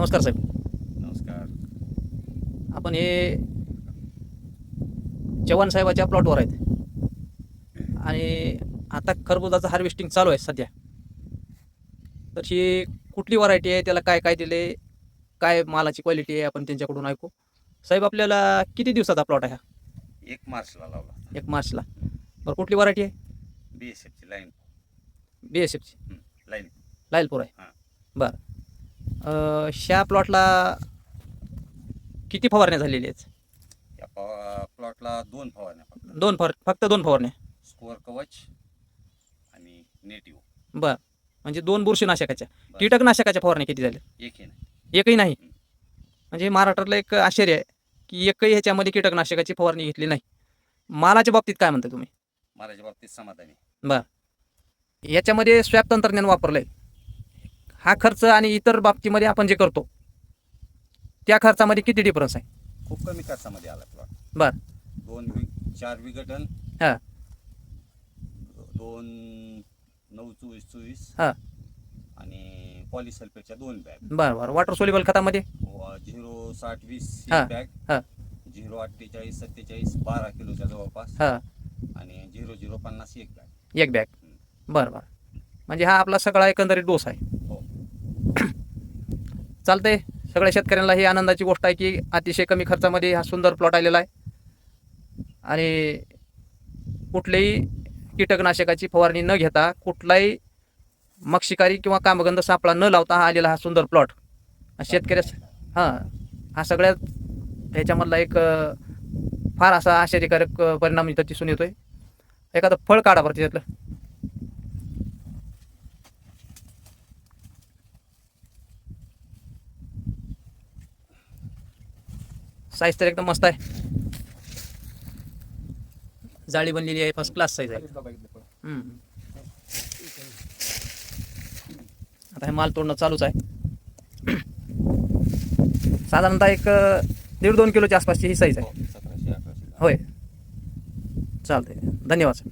नमस्कार साहेब. नमस्कार. आपण हे चव्हाण साहेबाच्या प्लॉटवर आहेत आणि आता खरबुजाचं हार्वेस्टिंग चालू आहे सध्या. तर ही कुठली व्हरायटी आहे, त्याला काय काय दिले, काय मालाची क्वालिटी आहे, आपण त्यांच्याकडून ऐकू. साहेब, आपल्याला किती दिवसाचा प्लॉट आहे हा? 1 मार्चला लावला होता. 1 मार्चला. बरं, कुठली व्हरायटी आहे? BSFची लाईन. BSFची लाईन. लायलपूर आहे. हां. बरं, ह्या प्लॉटला किती फवारण्या झालेल्या आहेत? या प्लॉटला 2 फवारण्या फक्त. फक्त 2 फवारण्या. स्कोअर कवच आणि नेटिव्ह. बरं, म्हणजे 2 बुरशीनाशकाच्या. बरं. कीटकनाशकाच्या फवारण्या किती झाल्या? एकही नाही. एकही नाही. म्हणजे महाराष्ट्रातलं एक आश्चर्य आहे की एकही ह्याच्यामध्ये कीटकनाशकाची फवारणी घेतली नाही. मालाच्या बाबतीत काय म्हणता तुम्ही? मालाच्या बाबतीत समाधानी. बरं, याच्यामध्ये स्वॅप तंत्रज्ञान वापरलं आहे. हा खर्च आणि इतर बाबतीमध्ये आपण जे करतो त्या खर्चामध्ये किती डिफरन्स आहे? खूप कमी खर्चामध्ये आला प्लॉट. बरं. 4 विघटन. हां. 2 9 24 24 हां. आणि पॉलिसल्फेटच्या 2 बॅग. बरं. वॉटर सोल्युबल खतामध्ये 0 60 20 हां. बॅग. हां. 0 48 47 12 किलोच्या जवळपास. हां. आणि 0 0 50 एक बॅग. एक बॅग. बरं. म्हणजे हा आपला सगळा एकंदरीत डोस आहे. हो. चालतंय. सगळ्या शेतकऱ्यांना ही आनंदाची गोष्ट आहे की अतिशय कमी खर्चामध्ये हा सुंदर प्लॉट आलेला आहे आणि कुठल्याही कीटकनाशकाची फवारणी न घेता, कुठलाही मक्षिकारी किंवा कामगंध सापळा न लावता हा आलेला हा सुंदर प्लॉट शेतकऱ्यास हा सगळ्यात ह्याच्यामधला एक फार असा आश्चर्यकारक परिणाम इथं दिसून येतोय. एखादं फळ काढा बरं त्याच्यातलं. साईज तर एकदम मस्त आहे. जाळी बनलेली आहे, फर्स्ट क्लास साईज आहे. आता हे माल तोडणं चालूच आहे. साधारणतः एक 1.5-2 किलोच्या आसपासची ही साईज आहे. 1700-1800. होय. चालतंय. धन्यवाद.